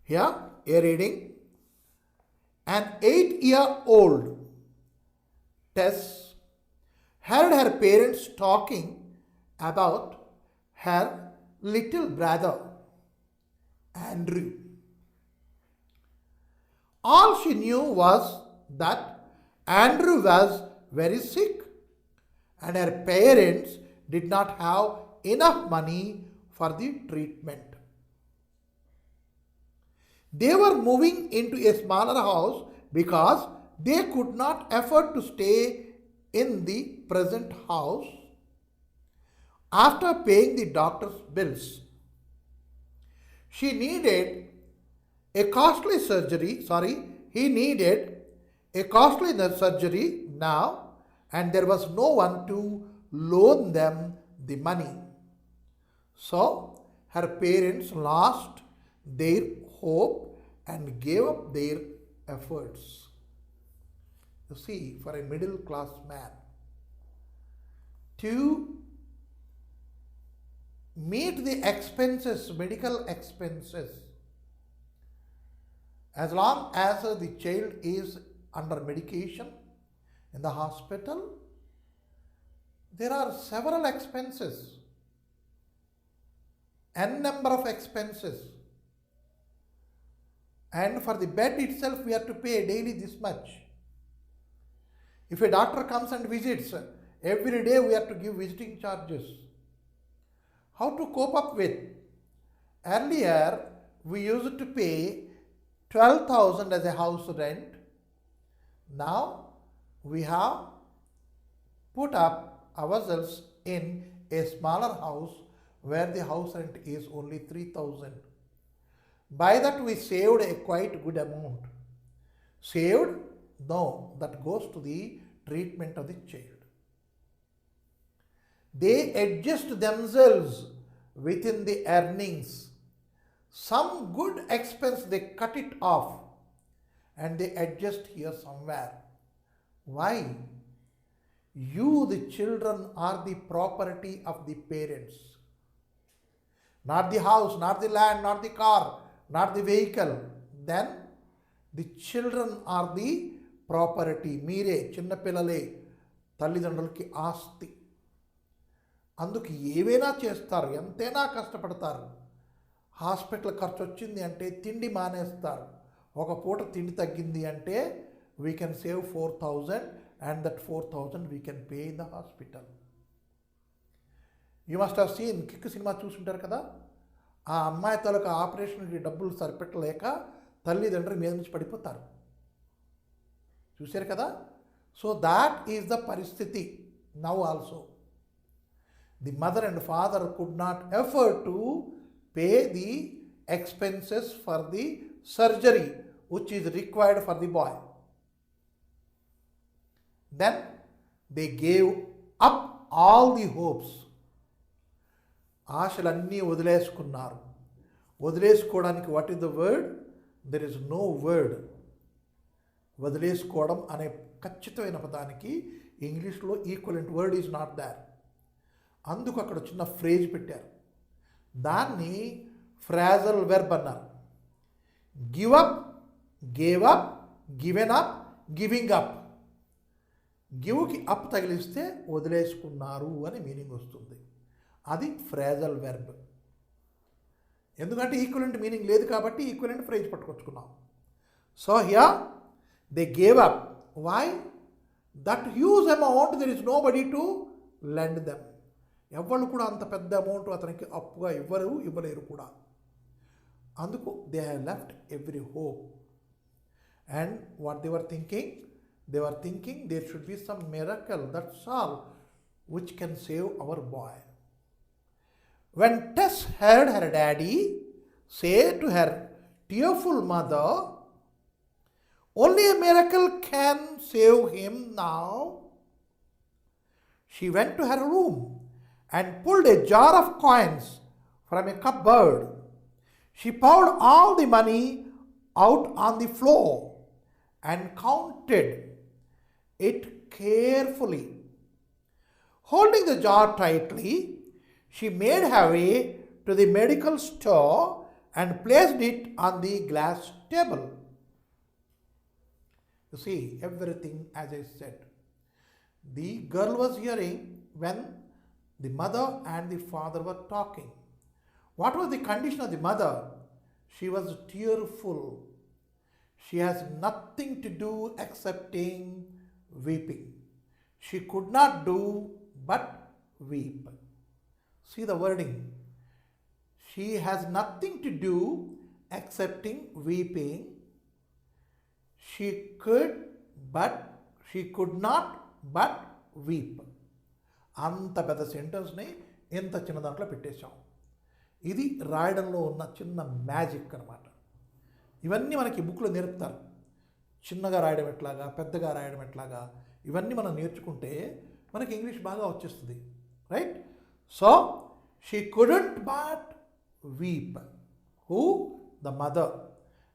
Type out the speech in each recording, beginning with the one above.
Here, a reading. An 8-year-old Tess heard her parents talking about her little brother, Andrew. All she knew was that Andrew was very sick and her parents did not have enough money for the treatment. They were moving into a smaller house because they could not afford to stay in the present house after paying the doctor's bills. She needed a costly surgery, he needed a costly surgery now, and there was no one to loan them the money. So her parents lost their hope and gave up their efforts. You see, for a middle class man to meet the expenses, medical expenses, as long as the child is under medication in the hospital, there are several expenses, n number of expenses. And for the bed itself, we have to pay daily this much. If a doctor comes and visits, every day we have to give visiting charges. How to cope up with? Earlier, we used to pay 12,000 as a house rent. Now, we have put up ourselves in a smaller house where the house rent is only 3,000. By that we saved a quite good amount. Saved? No, that goes to the treatment of the child. They adjust themselves within the earnings. Some good expense they cut it off and they adjust here somewhere. Why? You, the children, are the property of the parents. Not the house, not the land, not the car, not the vehicle. Then the children are the property. మీరే చిన్నపిల్లలే తల్లిదండ్రులకి ఆస్తి. అందుకు ఏవైనా చేస్తారు, ఎంతైనా కష్టపడతారు. Hospital ఖర్చు వచ్చింది అంటే తిండి మానేస్తారు. ఒక పూట తిండి తగ్గింది అంటే we can save 4,000 and that 4,000 we can pay in the hospital. You must have seen kick cinema చూసుంటారు కదా. ఆ అమ్మాయి తాలూకా ఆపరేషన్కి డబ్బులు సరిపెట్టలేక తల్లిదండ్రులు మీద నుంచి పడిపోతారు. చూశారు కదా. సో దాట్ ఈజ్ ద పరిస్థితి now also. The mother and father could not afford to pay the expenses for the surgery which is required for the boy. Then they gave up all the hopes. ఆశలన్నీ వదిలేసుకున్నారు. వదిలేసుకోవడానికి what is the word? There is no word. వదిలేసుకోవడం అనే ఖచ్చితమైన పదానికి ఇంగ్లీష్లో equivalent word is not there. అందుకు అక్కడ చిన్న ఫ్రేజ్ పెట్టారు. దాన్ని ఫ్రాజల్ వెర్బ్ అన్నారు. Give up, gave up, given up, giving up. గివ్కి అప్ తగిలిస్తే వదిలేసుకున్నారు అని మీనింగ్ వస్తుంది. అది ఫ్రాజల్ వెర్బ్. ఎందుకంటే ఈక్వలెంట్ మీనింగ్ లేదు కాబట్టి ఈక్వలెంట్ ఫ్రేజ్ పట్టుకొచ్చుకున్నాం. So here they gave up. Why? That huge amount there is nobody to lend them. ఎవరు కూడా అంత పెద్ద అమౌంట్ అతనికి అప్పుగా ఇవ్వలేరు కూడా. అందుకు they have left every hope. And what they were thinking? They were thinking there should be some miracle, that's all, which can save our boy. When Tess heard her daddy say to her tearful mother, only a miracle can save him now, she went to her room and pulled a jar of coins from a cupboard. She poured all the money out on the floor and counted it carefully. Holding the jar tightly, she made her way to the medical store and placed it on the glass table. You see, everything as I said. The girl was hearing when the mother and the father were talking. What was the condition of the mother? She was tearful. She has nothing to do excepting weeping. She could not do but weep. See the wording. She has nothing to do excepting weeping. She could not but weep. అంత పెద్ద సెంటెన్స్ని ఇంత చిన్న దాంట్లో పెట్టేశాం. ఇది రాయడంలో ఉన్న చిన్న magic అనమాట. ఇవన్నీ మనకి బుక్లో నేర్పుతారు. చిన్నగా రాయడం ఎట్లాగా, పెద్దగా రాయడం ఎట్లాగా, ఇవన్నీ మనం నేర్చుకుంటే మనకి ఇంగ్లీష్ బాగా వచ్చేస్తుంది. Right? So she couldn't but weep. Who? The mother.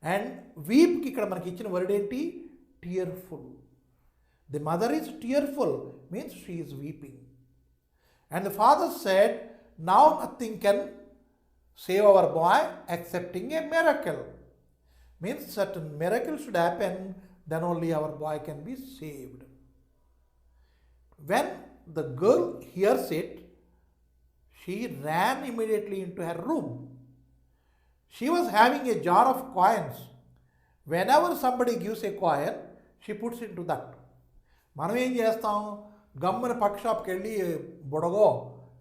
And వీప్కి ఇక్కడ మనకి ఇచ్చిన వర్డ్ ఏంటి? Tearful. The mother is tearful means she is weeping. And the father said, now nothing can save our boy excepting a miracle. Means certain miracle should happen, then only our boy can be saved. When the girl hears it, she ran immediately into her room. She was having a jar of coins. Whenever somebody gives a coin, she puts into that. మనం ఏం చేస్తాం? గమ్మున పక్క షాప్కి వెళ్ళి బుడగో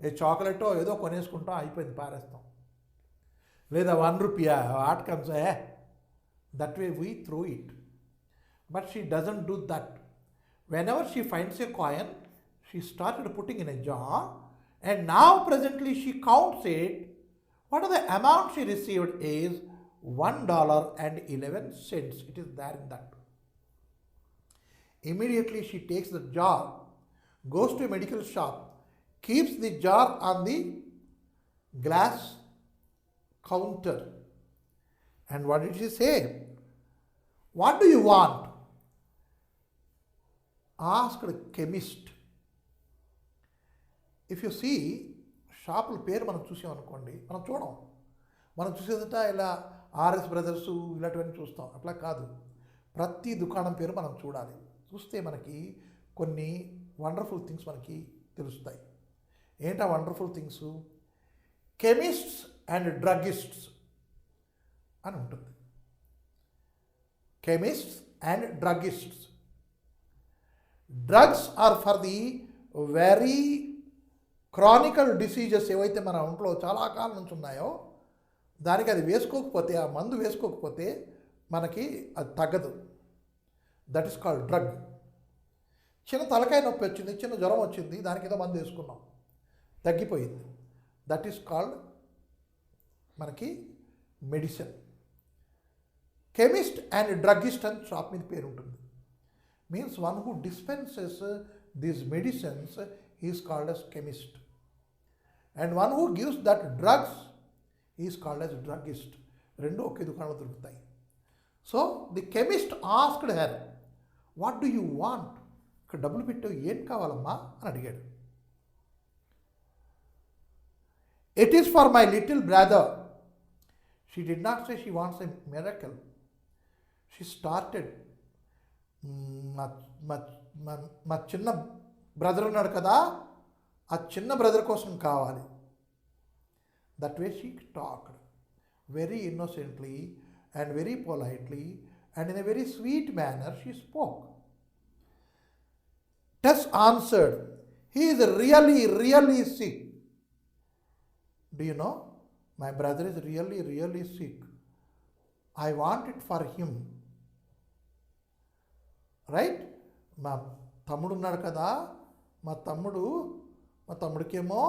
ఏ చాక్లెటో ఏదో కొనేసుకుంటాం, అయిపోయింది, పారేస్తాం. లేదా ₹1 it comes that way we through it. But she doesn't do that. When ever she finds a coin, she started putting in a jar and now presently she counts it. What are the amount she received is $1.11. It is there in that. Immediately she takes the jar, goes to a medical shop, keeps the jar on the glass counter. And what did she say? What do you want? Asked a chemist. If you see, షాపుల పేరు మనం చూసామనుకోండి, మనం చూడం. మనం చూసేదంట ఇలా RS brothers ఇలాంటివన్నీ చూస్తాం. అట్లా కాదు, ప్రతి దుకాణం పేరు మనం చూడాలి. చూస్తే మనకి కొన్ని వండర్ఫుల్ థింగ్స్ మనకి తెలుస్తాయి. ఏంటా wonderful things? Chemists and druggists అని ఉంటుంది. Chemists and druggists. Drugs are for the very chronical diseases ఏవైతే మన ఒంట్లో చాలా కాలం నుంచి ఉన్నాయో, దానికి అది వేసుకోకపోతే, ఆ మందు వేసుకోకపోతే మనకి అది తగ్గదు. That is called drug. చిన్న తలకాయ నొప్పి వచ్చింది, చిన్న జ్వరం వచ్చింది, దానికి ఏదో మందు వేసుకున్నాం, తగ్గిపోయింది. దట్ ఈస్ కాల్డ్ మనకి మెడిసిన్. కెమిస్ట్ అండ్ డ్రగిస్ట్ అని షాప్ మీద పేరు ఉంటుంది. Means one who dispenses these medicines is called as chemist. And one who gives that drugs is called as druggist. రెండు ఒకే దుకాణంలో దొరుకుతాయి. So the chemist asked her, what do you want? ఇక్కడ డబ్బులు పెట్టావు, ఏం కావాలమ్మా అని అడిగాడు. It is for my little brother. She did not say she wants a miracle. She started, మా చిన్న బ్రదర్ ఉన్నాడు కదా, ఆ చిన్న బ్రదర్ కోసం కావాలి. That way she talked very innocently and very politely and in a very sweet manner she spoke. Tess answered, he is really sick. Do you know, my brother is really sick. I want it for him. Right? మా తమ్ముడు ఉన్నాడు కదా, మా తమ్ముడికేమో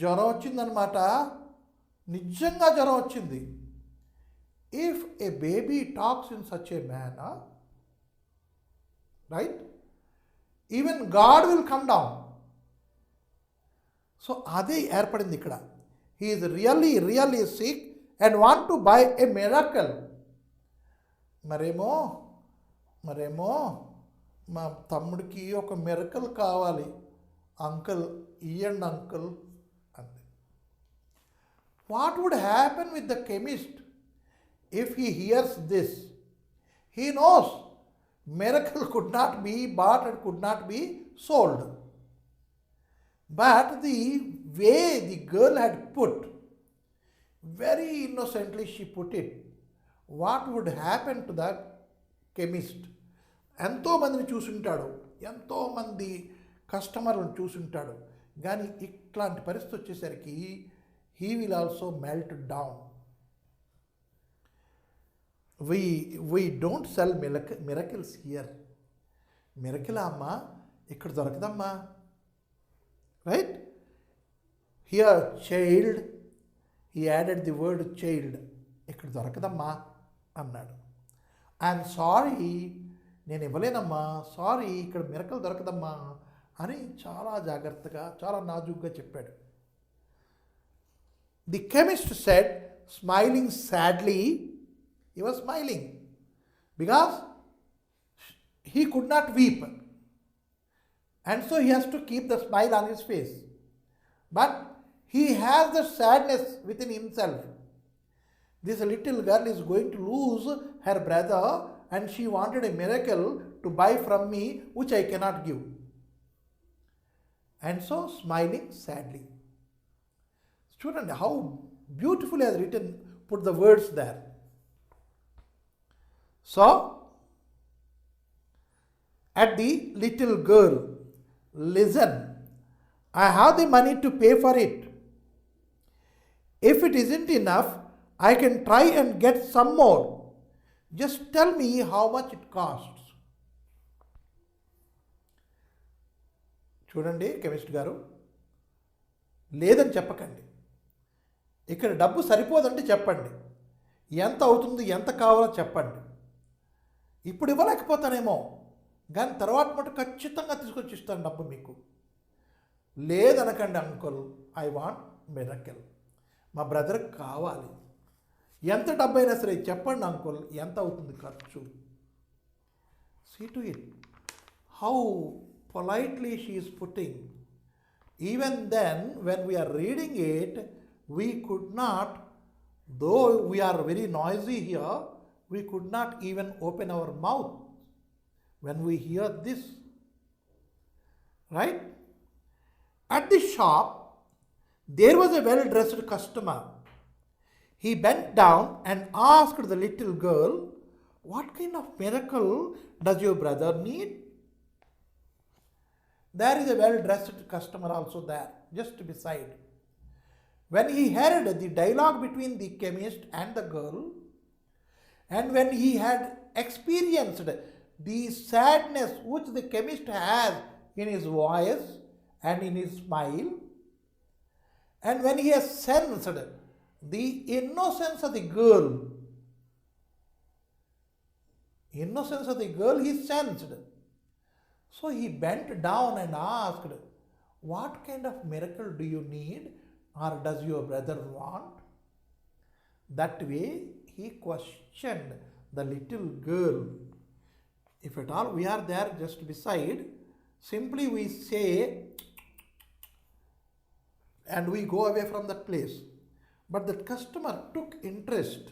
జ్వరం వచ్చిందనమాట. నిజంగా జ్వరం వచ్చింది. If a baby talks in such a manner, right, even God will come down. So అదే ఏర్పడింది ఇక్కడ. He is really sick and want to buy a miracle. మరేమో మా తమ్ముడికి ఒక మిరకల్ కావాలి, అంకుల్ ఇయ్యండి అంకుల్ అంది. What would happen with the chemist if he hears this? He knows miracle could not be bought and could not be sold. But the way the girl had put, very innocently she put it, what would happen to the chemist? ఎంతోమందిని చూసుంటాడు, ఎంతోమంది కస్టమర్లను చూసుంటాడు, కానీ ఇట్లాంటి పరిస్థితి వచ్చేసరికి he will also melt down. We don't sell miracles here. Miracle అమ్మా ఇక్కడ దొరకదమ్మా, right? Here child, he added the word child, ఇక్కడ దొరకదమ్మా అన్నాడు. ఐఎమ్ సారీ, నేను ఇవ్వలేనమ్మా, సారీ ఇక్కడ మిరకల్ దొరకదమ్మా అని చాలా జాగ్రత్తగా చాలా నాజుగ్గా చెప్పాడు. The chemist said, smiling sadly, he was smiling because he could not weep, and so he has to keep the smile on his face. But he has the sadness within himself. This little girl is going to lose her brother and she wanted a miracle to buy from me which I cannot give. And so smiling sadly. Student, how beautifully has written, put the words there. So, at the little girl, listen, I have the money to pay for it. If it isn't enough, I can try and get some more. Just tell me how much it costs. చూడండి chemist గారు, లేదని చెప్పకండి. ఇక్కడ డబ్బు సరిపోదంటే చెప్పండి, ఎంత అవుతుంది, ఎంత కావాలో చెప్పండి. ఇప్పుడు ఇవ్వలేకపోతానేమో, కానీ తర్వాత మటు ఖచ్చితంగా తీసుకొచ్చి ఇస్తాను డబ్బు మీకు. లేదనకండి అంకుల్, ఐ వాంట్ మిరకిల్, మా బ్రదర్కి కావాలి. ఎంత డబ్బు అయినా సరే చెప్పండి అంకుల్, ఎంత అవుతుంది ఖర్చు. See to it how politely she is putting. Even then when we are reading it, we could not, though we are very noisy here, we could not even open our mouth when we hear this. Right? At the shop, there was a well-dressed customer. He bent down and asked the little girl, what kind of miracle does your brother need? There is a well-dressed customer also there, just beside. When he heard the dialogue between the chemist and the girl, and when he had experienced the sadness which the chemist has in his voice and in his smile, and when he has sensed the innocence of the girl, he sensed. So he bent down and asked, what kind of miracle do you need? Or does your brother want? That way he questioned the little girl. If at all we are there just beside, simply we say and we go away from that place. But the customer took interest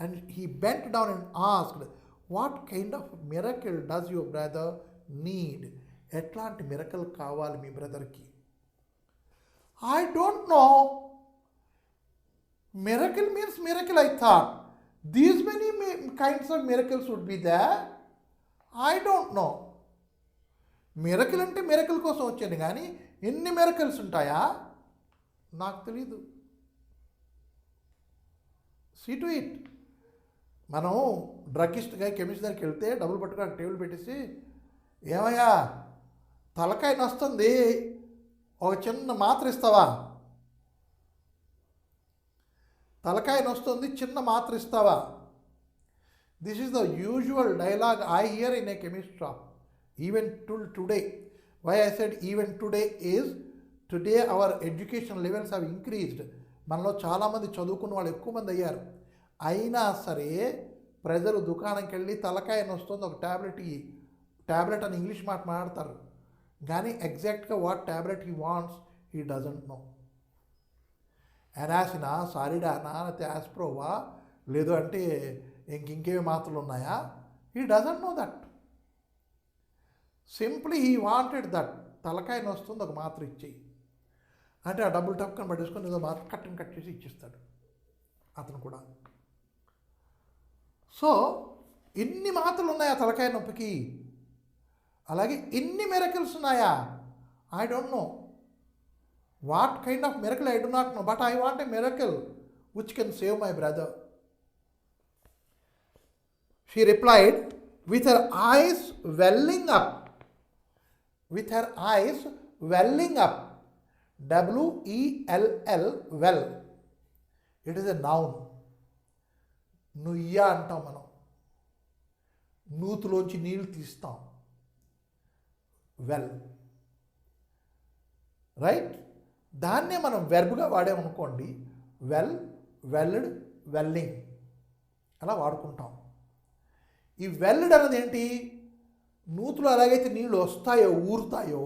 and he bent down and asked, what kind of miracle does your brother need? ఎట్లాంటి miracle కావాలి మీ బ్రదర్కి? I don't know. Miracle means miracle, I thought. These many kinds of miracles would be there. I don't know. Miracle అంటే miracle కోసం వచ్చాను, కానీ ఎన్ని miracles ఉంటాయా నాకు తెలీదు. See to it. మనం డ్రగ్గిస్ట్గా కెమిస్ట్ దగ్గరికి వెళ్తే డబ్బులు పట్టుకుని టేబుల్ పెట్టేసి, ఏమయ్యా తలకాయ నొస్తుంది, ఒక చిన్న మాత్ర ఇస్తావా, తలకాయ నొస్తుంది చిన్న మాత్ర ఇస్తావా? This is the usual dialogue I hear in a chemist shop even till today. Why I said even today is, today our education levels have increased. మనలో చాలామంది చదువుకున్న వాళ్ళు ఎక్కువ మంది అయ్యారు. అయినా సరే ప్రజలు దుకాణంకి వెళ్ళి తలకాయ నొస్తుంది ఒక ట్యాబ్లెట్ అని ఇంగ్లీష్ మాట మాట్లాడతారు, కానీ ఎగ్జాక్ట్గా what tablet he wants he doesn't know. ఎనాసినా, సారిడానా, లేకపోతే యాస్ప్రోవా, లేదు అంటే ఇంకేమి మాత్రలు ఉన్నాయా? He doesn't know that. Simply he wanted that. తలకాయ వస్తుంది, ఒక మాత్ర ఇచ్చేయి అంటే ఆ డబ్బులు టక్కని పట్టేసుకొని ఏదో మాత్రం కట్ చేసి ఇచ్చిస్తాడు అతను కూడా. సో ఇన్ని మాత్రలు ఉన్నాయా తలకాయ నొప్పికి? అలాగే ఇన్ని మిరకల్స్ ఉన్నాయా? I don't know what kind of miracle, I do not know, but I want a miracle which can save my brother. She replied, with her eyes welling up. With her eyes welling up. W-E-L-L, well. It is a noun. నుయ్య అంటాం మనం. నూతులోంచి నీళ్ళు తీస్తాం. Well, right? దాన్నే మనం వెర్బ్గా వాడామనుకోండి, well, wealth, వెల్లింగ్ అలా వాడుకుంటాం. ఈ wealth అన్నది ఏంటి? నూతులు ఎలాగైతే నీళ్ళు వస్తాయో, ఊరుతాయో,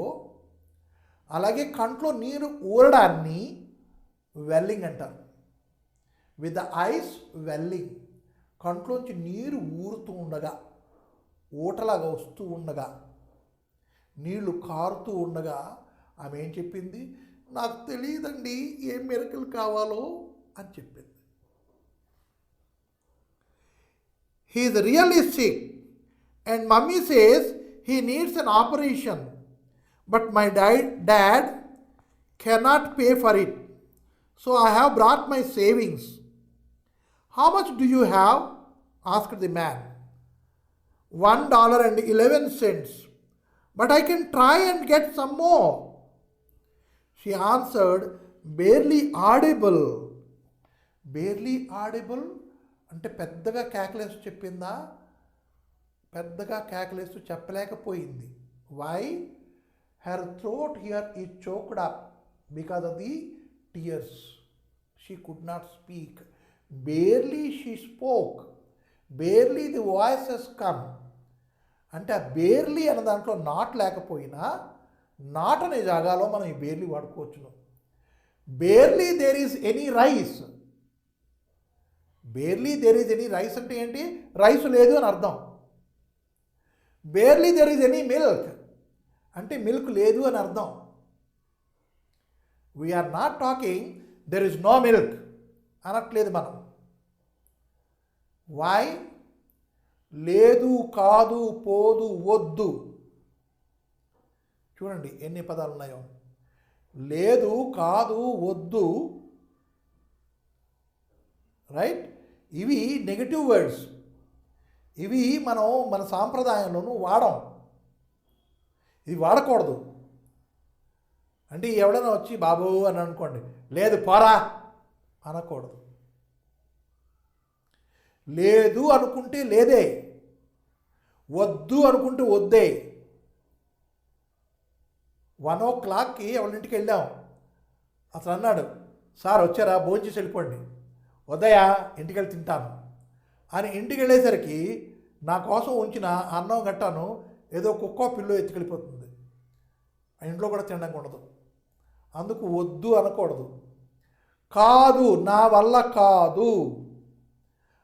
అలాగే కంట్లో నీరు ఊరడాన్ని వెల్లింగ్ అంటారు. విత్ ద ఐస్ వెల్లింగ్, కంట్లోంచి నీరు ఊరుతూ ఉండగా, ఊటలాగా వస్తూ ఉండగా, నీళ్లు కారుతూ ఉండగా ఆమె ఏం చెప్పింది? నాకు తెలియదండి ఏం మిరకల్ కావాలో అని చెప్పింది. He is really sick and mummy says he needs an operation, but my dad cannot pay for it, so I have brought my savings. How much do you have? Asked the man. $1.11, but I can try and get some more. She answered, barely audible. Barely audible అంటే పెద్దగా కేకలేస్తూ చెప్పిందా? పెద్దగా కేకలేస్తూ చెప్పలేకపోయింది. Why? Her throat here is choked up because of the tears. She could not speak. Barely she spoke. Barely the voice has come. అంటే ఆ barely అనే దాంట్లో నాట్ లేకపోయినా, నాట్ అనే జాగాలో మనం ఈ బేర్లీ వాడుకోవచ్చును. Barely there is any rice. Barely there is any rice అంటే ఏంటి? రైస్ లేదు అని అర్థం. Barely there is any milk అంటే మిల్క్ లేదు అని అర్థం. We are not talking there is no milk అనట్లేదు మనం. వై? లేదు, కాదు, పోదు, వద్దు. చూడండి ఎన్ని పదాలు ఉన్నాయో. లేదు, కాదు, వద్దు, రైట్? ఇవి నెగటివ్ వర్డ్స్. ఇవి మనం మన సాంప్రదాయంలోనూ వాడం. ఇది వాడకూడదు. అంటే ఎవడైనా వచ్చి బాబు అని అనుకోండి, లేదు పోరా అనకూడదు. లేదు అనుకుంటే లేదే, వద్దు అనుకుంటే వద్దే. 1 o'clock ఎవరి ఇంటికి వెళ్ళాం. అతను అన్నాడు, సార్ వచ్చారా, భోంచేసి వెళ్ళిపోండి. వద్దయా, ఇంటికి వెళ్ళి తింటాను అని ఇంటికి వెళ్ళేసరికి నా కోసం ఉంచిన అన్నం గట్టాను ఏదో కుక్కో పిల్లో ఎత్తుకెళ్ళిపోతుంది. ఇంట్లో కూడా తినడానికి ఉండదు. అందుకు వద్దు అనకూడదు. కాదు, నా వల్ల కాదు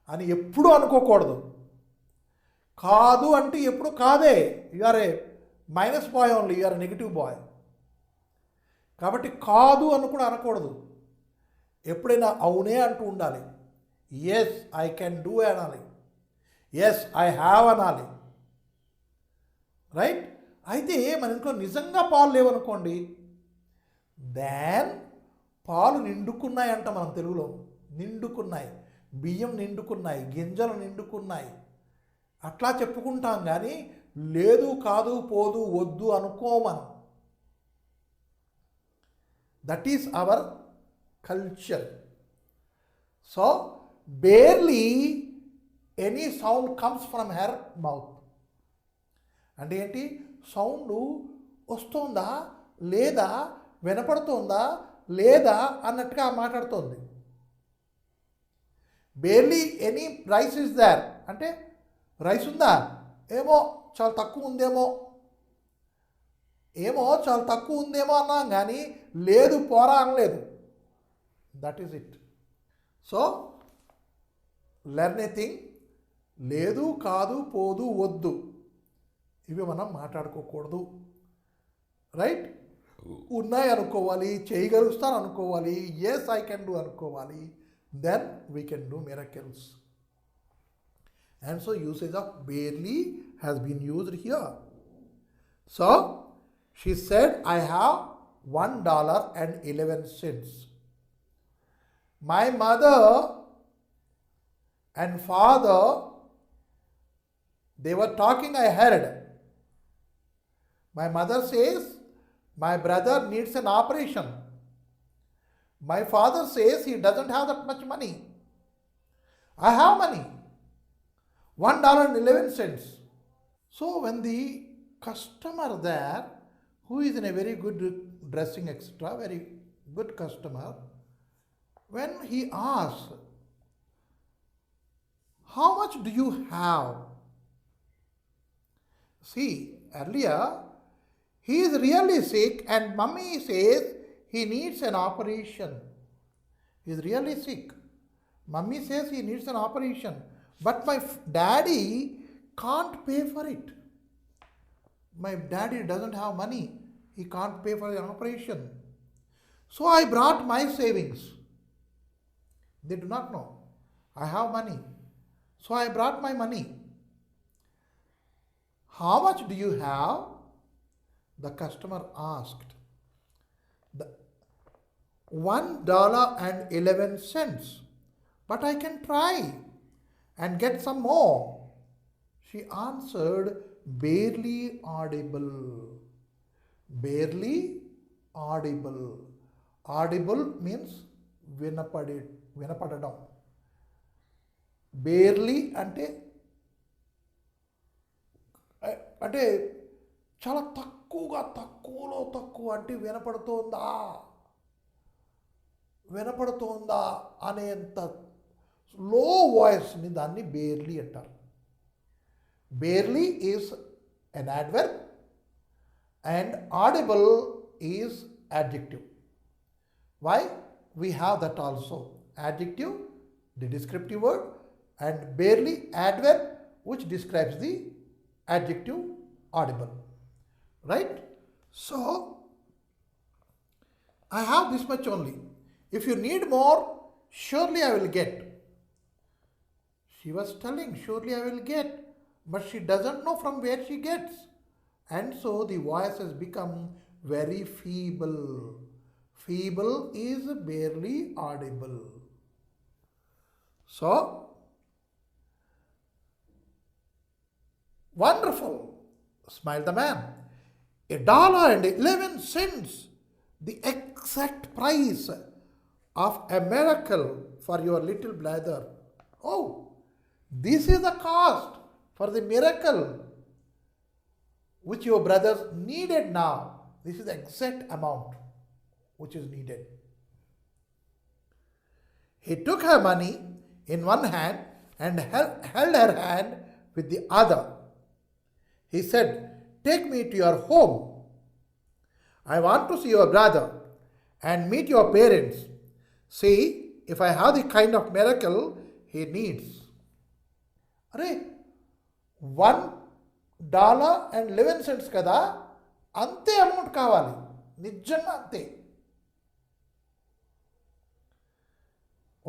అని ఎప్పుడూ అనుకోకూడదు. కాదు అంటే ఎప్పుడు కాదే. You are a minus boy only, you are a negative boy. కాబట్టి కాదు అని కూడా అనకూడదు. ఎప్పుడైనా అవునే అంటూ ఉండాలి. ఎస్ ఐ కెన్ డూ అనాలి. ఎస్ ఐ హ్యావ్ అనాలి. రైట్? అయితే మన ఇంట్లో నిజంగా పాలు లేవనుకోండి, దెన్ పాలు నిండుకున్నాయి అంట మనం తెలుగులో. నిండుకున్నాయి, బియ్యం నిండుకున్నాయి, గింజలు నిండుకున్నాయి అట్లా చెప్పుకుంటాం. కానీ లేదు, కాదు, పోదు, వద్దు అనుకోమనం. That is our culture. So barely any sound comes from her mouth. అంటే ఏంటి? సౌండ్ వస్తుందా లేదా, వినపడుతుందా లేదా అన్నట్టుగా మాట్లాడుతోంది. Barely any rice is there అంటే రైస్ ఉందా? ఏమో చాలా తక్కువ ఉందేమో, ఏమో చాలా తక్కువ ఉందేమో అన్నాం. కానీ లేదు పోరా అనలేదు. That is it. So learn a thing, లేదు, కాదు, పోదు, వద్దు, ఇవి మనం మాట్లాడుకోకూడదు. రైట్? ఉన్నాయి అనుకోవాలి, చేయగలుగుతాను అనుకోవాలి, ఎస్ ఐ కెన్ డూ అనుకోవాలి, then we can do miracles. And so usage of barely has been used here. So she said, I have $1.11. My mother and father, they were talking, I heard. My mother says, my brother needs an operation. My father says he doesn't have that much money. I have money. $1.11. So when the customer there, who is in a very good dressing, etc., very good customer, when he asks, how much do you have? See, earlier, he is really sick and mummy says he needs an operation. He is really sick. Mummy says he needs an operation. But my daddy can't pay for it. My daddy doesn't have money. He can't pay for the operation. So I brought my savings. They do not know. I have money. So I brought my money. How much do you have? The customer asked. $1.11. But I can try and get some more. She answered, barely audible. Barely audible. Audible means వినపడడం. Barely అంటే చాలా తక్కువలో తక్కువ అంటే వినపడుతోందా అనేంత లో వాయిస్ని దాన్ని barely అంటారు. Barely is an adverb and audible is adjective. Why? We have that also. Adjective, the descriptive word, and barely adverb which describes the adjective audible. Right? So, I have this much only. If you need more, surely I will get. She was telling, surely I will get. But she doesn't know from where she gets. And so the voice has become very feeble. Feeble is barely audible. So, wonderful, smiled the man. $1.11, the exact price of a miracle for your little brother. Oh, this is the cost for the miracle which your brothers needed now. This is the exact amount which is needed. He took her money in one hand and held her hand with the other. He said, take me to your home. I want to see your brother and meet your parents. See if I have the kind of miracle he needs. Arey, $1.11 కదా, అంతే amount కావాలి, నిజంగా అంతే.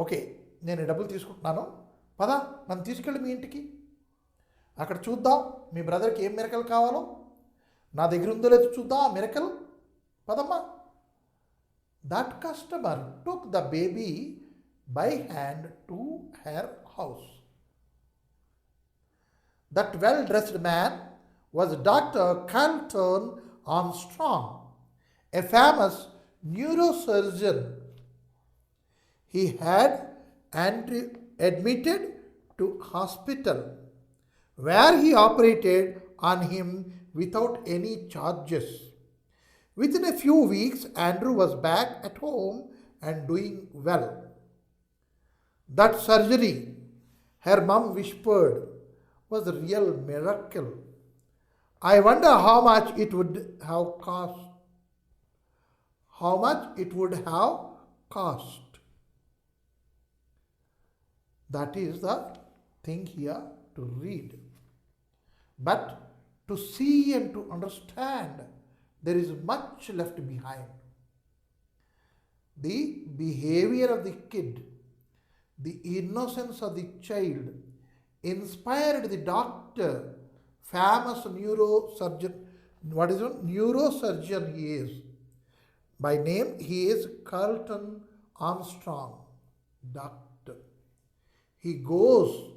Okay, నేను డబ్బులు తీసుకుంటున్నాను, పదా నన్ను తీసుకెళ్ళి మీ ఇంటికి, అక్కడ చూద్దాం మీ బ్రదర్కి ఏం మిరకల్ కావాలో, నా దగ్గర ఉందో లేదో చూద్దాం ఆ మిరకల్, పదమ్మా. That customer took the baby by hand to her house. That well-dressed man was Dr. Carlton Armstrong, a famous neurosurgeon. He had admitted to hospital where he operated on him without any charges. Within a few weeks, Andrew was back at home and doing well. That surgery, her mum whispered, was a real miracle. I wonder how much it would have cost. How much it would have cost. That is the thing here to read. But to see and to understand, there is much left behind. The behavior of the kid, the innocence of the child, inspired the doctor, famous neurosurgeon. What is it? Neurosurgeon he is. By name, he is Carlton Armstrong, doctor. He goes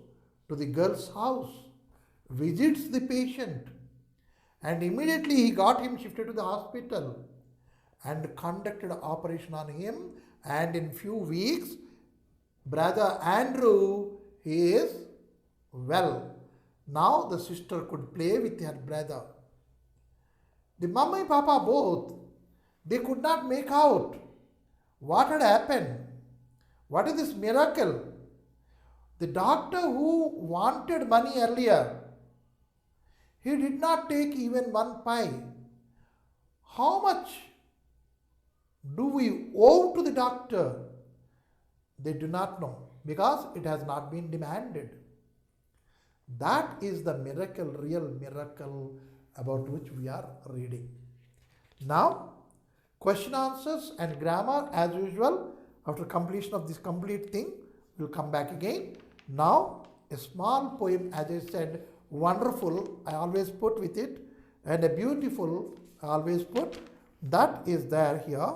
to the girl's house, visits the patient, and immediately he got him shifted to the hospital and conducted an operation on him. And in few weeks, brother Andrew, he is well. Now the sister could play with her brother. The mama and papa both, they could not make out what had happened. What is this miracle? The doctor who wanted money earlier, he did not take even one pie. How much do we owe to the doctor? They do not know because it has not been demanded. That is the miracle, real miracle about which we are reading. Now, question answers and grammar as usual. After completion of this complete thing, we will come back again. Now, a small poem, as I said, wonderful, I always put with it, and a beautiful, I always put, that is there here.